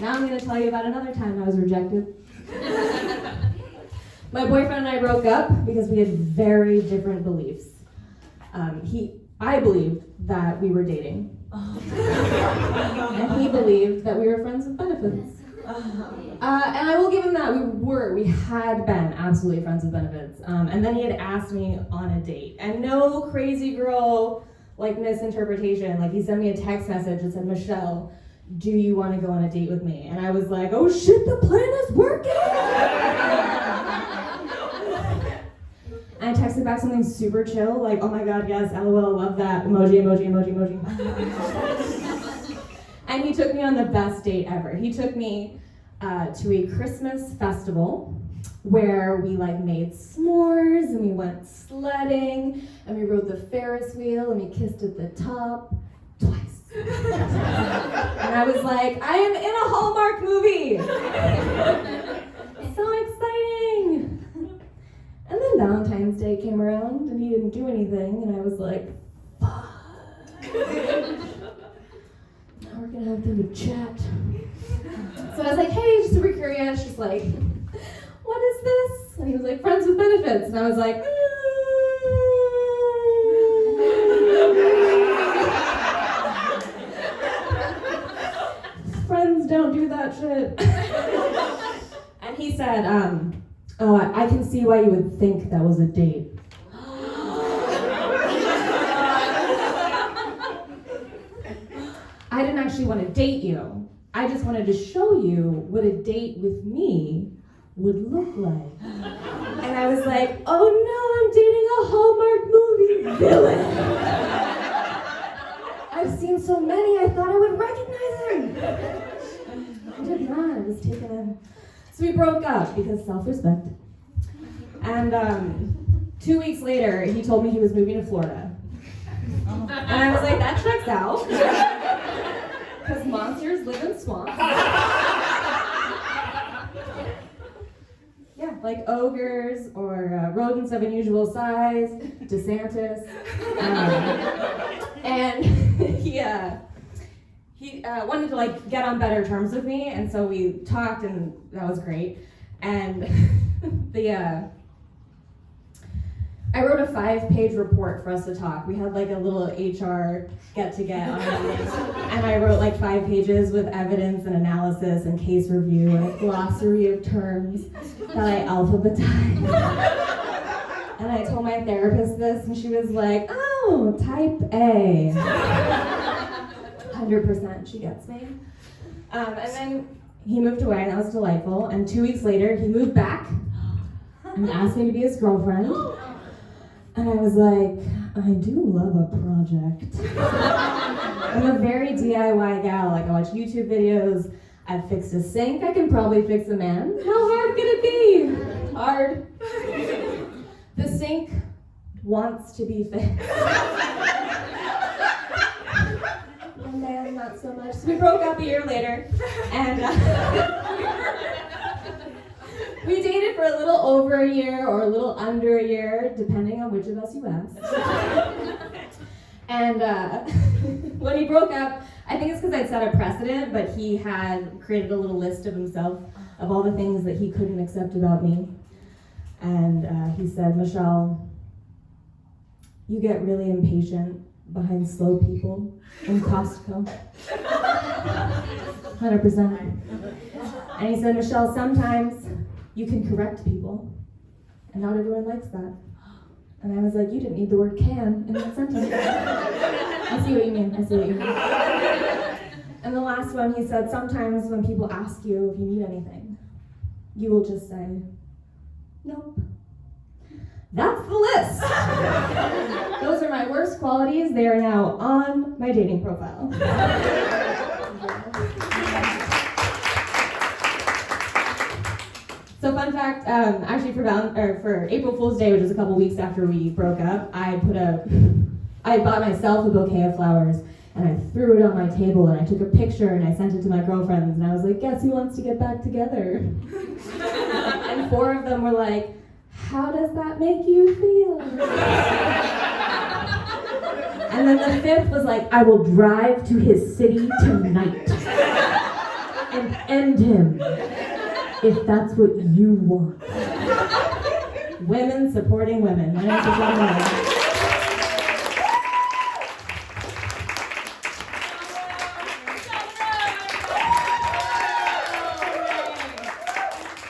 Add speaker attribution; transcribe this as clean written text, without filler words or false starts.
Speaker 1: Now I'm going to tell you about another time I was rejected. My boyfriend and I broke up because we had very different beliefs. I believed that we were dating. And he believed that we were friends with benefits. And I will give him that, we had been absolutely friends with benefits. And then he had asked me on a date. And no crazy girl, misinterpretation. He sent me a text message that said, Michelle, do you want to go on a date with me? And I was like, oh shit, the plan is working! And I texted back something super chill, oh my god, yes, LOL, love that, emoji. And he took me on the best date ever. He took me to a Christmas festival where we made s'mores and we went sledding and we rode the Ferris wheel and we kissed at the top twice. And I was like, I am in a Hallmark movie! So exciting! And then Valentine's Day came around and he didn't do anything and I was like, fuck. Now we're gonna have to have a chat. So I was like, hey, super curious, just what is this? And he was like, friends with benefits. And I was like, friends don't do that shit. And he said, oh, I can see why you would think that was a date. I didn't actually want to date you. I just wanted to show you what a date with me would look like. And I was like, oh no, I'm dating a Hallmark movie villain. I've seen so many, I thought I would recognize him. I did not, I was taken in. So we broke up because self-respect. And 2 weeks later, he told me he was moving to Florida. And I was like, that checks out. Because monsters live in swamps. Yeah, like ogres or rodents of unusual size, DeSantis. And he wanted to get on better terms with me, and so we talked, and that was great. And I wrote a 5-page report for us to talk. We had a little HR get-to-get on meetings, and I wrote 5 pages with evidence and analysis and case review and a glossary of terms that I alphabetized. And I told my therapist this, and she was like, oh, type A. 100% she gets me. And then he moved away, and that was delightful. And 2 weeks later, he moved back and asked me to be his girlfriend. And I was like, I do love a project. I'm a very DIY gal. I watch YouTube videos. I've fixed a sink. I can probably fix a man. How hard can it be? Hard. The sink wants to be fixed. The man, not so much. So we broke up a year later, and we dated for a little over a year or a little under a year, depending on which of us you ask. And when he broke up, I think it's because I'd set a precedent, but he had created a little list of himself of all the things that he couldn't accept about me. And he said, Michelle, you get really impatient behind slow people in Costco. 100%. And he said, Michelle, sometimes you can correct people, and not everyone likes that. And I was like, you didn't need the word can in that sentence. I see what you mean. And the last one, he said, sometimes when people ask you if you need anything, you will just say, nope. That's the list. Those are my worst qualities. They are now on my dating profile. So fun fact, actually for April Fool's Day, which was a couple weeks after we broke up, I bought myself a bouquet of flowers and I threw it on my table and I took a picture and I sent it to my girlfriends and I was like, guess who wants to get back together? And 4 of them were like, how does that make you feel? And then the 5th was like, I will drive to his city tonight. and end him, if that's what you want. Women supporting women. My name's Bergamot.